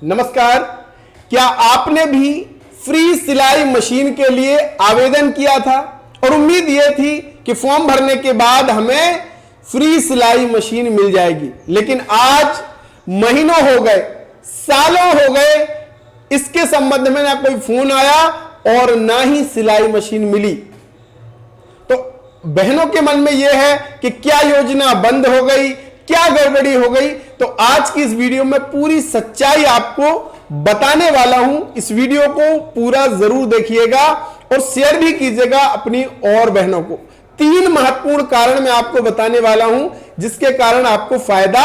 नमस्कार। क्या आपने भी फ्री सिलाई मशीन के लिए आवेदन किया था और उम्मीद यह थी कि फॉर्म भरने के बाद हमें फ्री सिलाई मशीन मिल जाएगी, लेकिन आज महीनों हो गए, सालों हो गए, इसके संबंध में ना कोई फोन आया और ना ही सिलाई मशीन मिली। तो बहनों के मन में यह है कि क्या योजना बंद हो गई, क्या गड़बड़ी हो गई। तो आज की इस वीडियो में पूरी सच्चाई आपको बताने वाला हूं। इस वीडियो को पूरा जरूर देखिएगा और शेयर भी कीजिएगा अपनी और बहनों को। 3 महत्वपूर्ण कारण मैं आपको बताने वाला हूं जिसके कारण आपको फायदा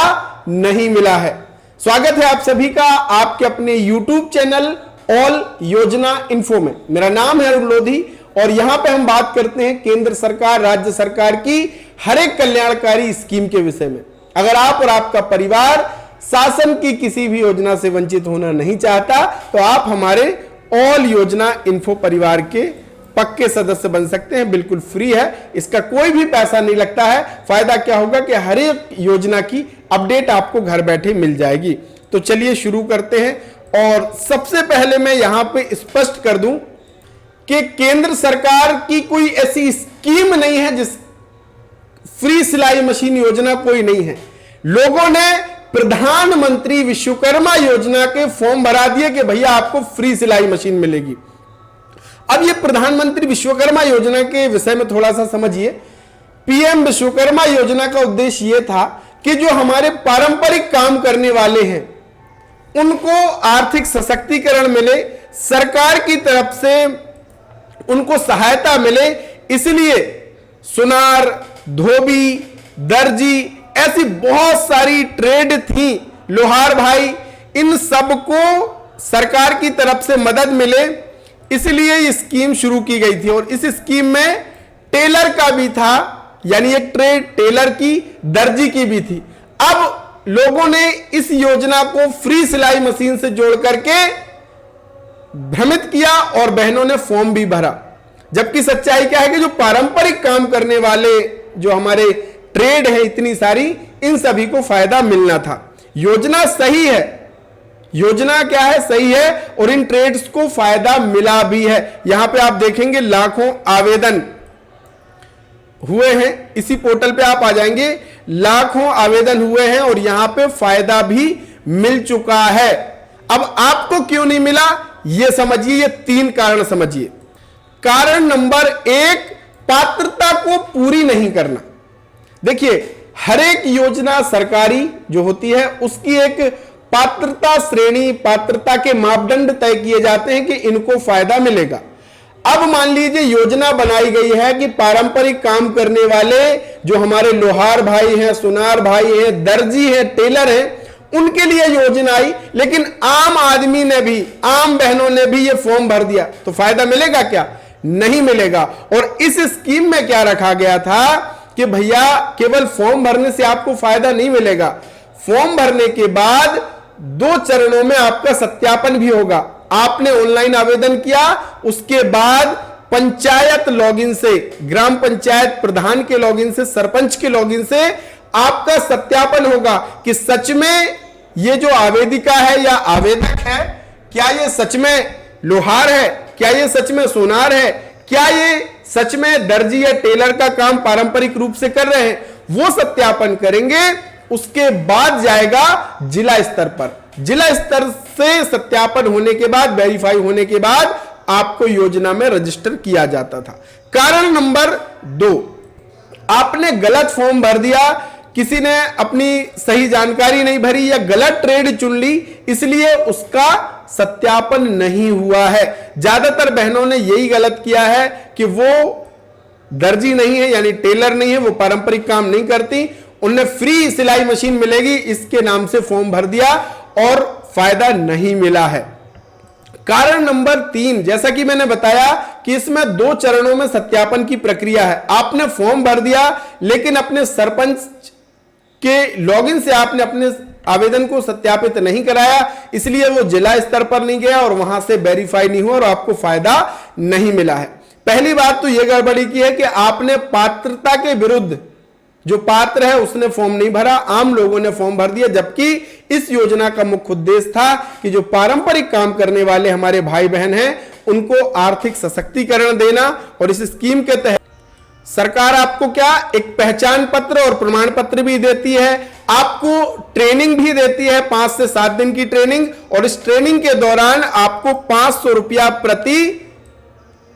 नहीं मिला है। स्वागत है आप सभी का आपके अपने YouTube चैनल ऑल योजना इन्फो में। मेरा नाम है अरुण लोधी और यहां पे हम बात करते हैं केंद्र सरकार, राज्य सरकार की हर एक कल्याणकारी स्कीम के विषय में। अगर आप और आपका परिवार शासन की किसी भी योजना से वंचित होना नहीं चाहता तो आप हमारे ऑल योजना इन्फो परिवार के पक्के सदस्य बन सकते हैं। बिल्कुल फ्री है, इसका कोई भी पैसा नहीं लगता है। फायदा क्या होगा कि हर एक योजना की अपडेट आपको घर बैठे मिल जाएगी। तो चलिए शुरू करते हैं। और सबसे पहले मैं यहां पे स्पष्ट कर दूं कि केंद्र सरकार की कोई ऐसी स्कीम नहीं है जिस फ्री सिलाई मशीन योजना कोई नहीं है। लोगों ने प्रधानमंत्री विश्वकर्मा योजना के फॉर्म भरा दिए कि भैया आपको फ्री सिलाई मशीन मिलेगी। अब ये प्रधानमंत्री विश्वकर्मा योजना के विषय में थोड़ा सा समझिए। पीएम विश्वकर्मा योजना का उद्देश्य यह था कि जो हमारे पारंपरिक काम करने वाले हैं उनको आर्थिक सशक्तिकरण मिले, सरकार की तरफ से उनको सहायता मिले। इसलिए सुनार, धोबी, दर्जी, ऐसी बहुत सारी ट्रेड थी, लोहार भाई, इन सबको सरकार की तरफ से मदद मिले, इसलिए ये स्कीम शुरू की गई थी। और इस स्कीम में टेलर का भी था, यानी एक ट्रेड टेलर की, दर्जी की भी थी। अब लोगों ने इस योजना को फ्री सिलाई मशीन से जोड़ करके भ्रमित किया और बहनों ने फॉर्म भी भरा। जबकि सच्चाई क्या है कि जो पारंपरिक काम करने वाले जो हमारे ट्रेड है इतनी सारी, इन सभी को फायदा मिलना था। योजना सही है, योजना क्या है, सही है और इन ट्रेड्स को फायदा मिला भी है। यहां पे आप देखेंगे लाखों आवेदन हुए हैं। इसी पोर्टल पे आप आ जाएंगे, लाखों आवेदन हुए हैं और यहां पे फायदा भी मिल चुका है। अब आपको क्यों नहीं मिला यह समझिए, ये 3 कारण समझिए। कारण नंबर 1, पात्रता को पूरी नहीं करना। देखिए, हर एक योजना सरकारी जो होती है उसकी एक पात्रता श्रेणी, पात्रता के मापदंड तय किए जाते हैं कि इनको फायदा मिलेगा। अब मान लीजिए योजना बनाई गई है कि पारंपरिक काम करने वाले जो हमारे लोहार भाई हैं, सुनार भाई हैं, दर्जी हैं, टेलर हैं, उनके लिए योजना आई, लेकिन आम आदमी ने भी, आम बहनों ने भी ये फॉर्म भर दिया, तो फायदा मिलेगा क्या? नहीं मिलेगा। और इस स्कीम में क्या रखा गया था कि भैया केवल फॉर्म भरने से आपको फायदा नहीं मिलेगा। फॉर्म भरने के बाद 2 चरणों में आपका सत्यापन भी होगा। आपने ऑनलाइन आवेदन किया, उसके बाद पंचायत लॉगिन से, ग्राम पंचायत प्रधान के लॉगिन से, सरपंच के लॉगिन से आपका सत्यापन होगा कि सच में ये जो आवेदिका है या आवेदक है, क्या ये सच में लोहार है, क्या ये सच में सोनार है, क्या ये सच में दर्जी या टेलर का काम पारंपरिक रूप से कर रहे हैं। वो सत्यापन करेंगे, उसके बाद जाएगा जिला स्तर पर। जिला स्तर से सत्यापन होने के बाद, वेरीफाई होने के बाद आपको योजना में रजिस्टर किया जाता था। कारण नंबर 2, आपने गलत फॉर्म भर दिया, किसी ने अपनी सही जानकारी नहीं भरी या गलत ट्रेड चुन ली, इसलिए उसका सत्यापन नहीं हुआ है। ज्यादातर बहनों ने यही गलत किया है कि वो दर्जी नहीं है, यानी टेलर नहीं है, वो पारंपरिक काम नहीं करती, उन्हें फ्री सिलाई मशीन मिलेगी इसके नाम से फॉर्म भर दिया और फायदा नहीं मिला है। कारण नंबर 3, जैसा कि मैंने बताया कि इसमें 2 चरणों में सत्यापन की प्रक्रिया है। आपने फॉर्म भर दिया लेकिन अपने सरपंच के लॉगिन से आपने अपने आवेदन को सत्यापित नहीं कराया, इसलिए वो जिला स्तर पर नहीं गया और वहां से वेरीफाई नहीं हुआ और आपको फायदा नहीं मिला है। पहली बात तो यह गड़बड़ी की है कि आपने पात्रता के विरुद्ध जो पात्र है उसने फॉर्म नहीं भरा, आम लोगों ने फॉर्म भर दिया, जबकि इस योजना का मुख्य उद्देश्य था कि जो पारंपरिक काम करने वाले हमारे भाई बहन हैं उनको आर्थिक सशक्तिकरण देना। और इस स्कीम के तहत सरकार आपको क्या एक पहचान पत्र और प्रमाण पत्र भी देती है, आपको ट्रेनिंग भी देती है, 5 से 7 दिन की ट्रेनिंग, और इस ट्रेनिंग के दौरान आपको 500 रुपया प्रति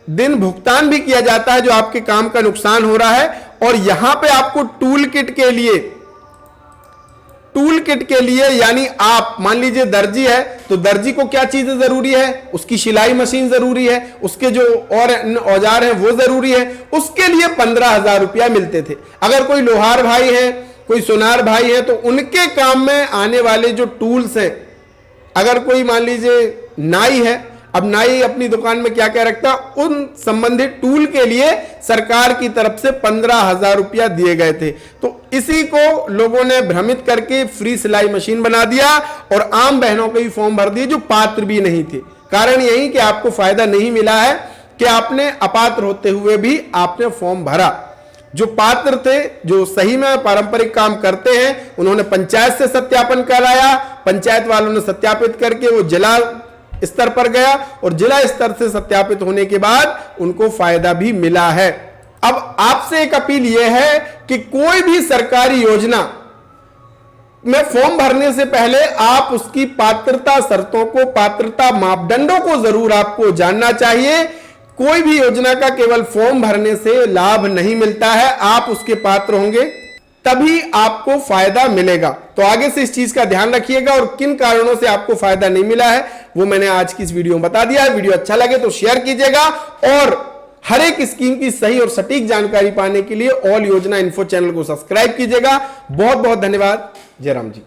दिन भुगतान भी किया जाता है जो आपके काम का नुकसान हो रहा है। और यहां पे आपको टूल किट के लिए यानी आप मान लीजिए दर्जी है तो दर्जी को क्या चीजें जरूरी है, उसकी सिलाई मशीन जरूरी है, उसके जो और औजार हैं वो जरूरी है, उसके लिए 15,000 रुपया मिलते थे। अगर कोई लोहार भाई है, कोई सोनार भाई है, तो उनके काम में आने वाले जो टूल्स हैं, अगर कोई मान लीजिए नाई है, अब नाई अपनी दुकान में क्या क्या रखता, उन संबंधित टूल के लिए सरकार की तरफ से 15,000 रुपया दिए गए थे। तो इसी को लोगों ने भ्रमित करके फ्री सिलाई मशीन बना दिया और आम बहनों के भी फॉर्म भर दिए जो पात्र भी नहीं थे। कारण यही कि आपको फायदा नहीं मिला है कि आपने अपात्र होते हुए भी आपने फॉर्म भरा। जो पात्र थे, जो सही में पारंपरिक काम करते हैं, उन्होंने पंचायत से सत्यापन कराया, पंचायत वालों ने सत्यापित करके वो जिला स्तर पर गया और जिला स्तर से सत्यापित होने के बाद उनको फायदा भी मिला है। अब आपसे एक अपील यह है कि कोई भी सरकारी योजना में फॉर्म भरने से पहले आप उसकी पात्रता शर्तों को, पात्रता मापदंडों को जरूर आपको जानना चाहिए। कोई भी योजना का केवल फॉर्म भरने से लाभ नहीं मिलता है, आप उसके पात्र होंगे तभी आपको फायदा मिलेगा। तो आगे से इस चीज का ध्यान रखिएगा और किन कारणों से आपको फायदा नहीं मिला है वो मैंने आज की इस वीडियो में बता दिया है। वीडियो अच्छा लगे तो शेयर कीजिएगा और हर एक स्कीम की सही और सटीक जानकारी पाने के लिए ऑल योजना इन्फो चैनल को सब्सक्राइब कीजिएगा। बहुत बहुत धन्यवाद। जय राम जी।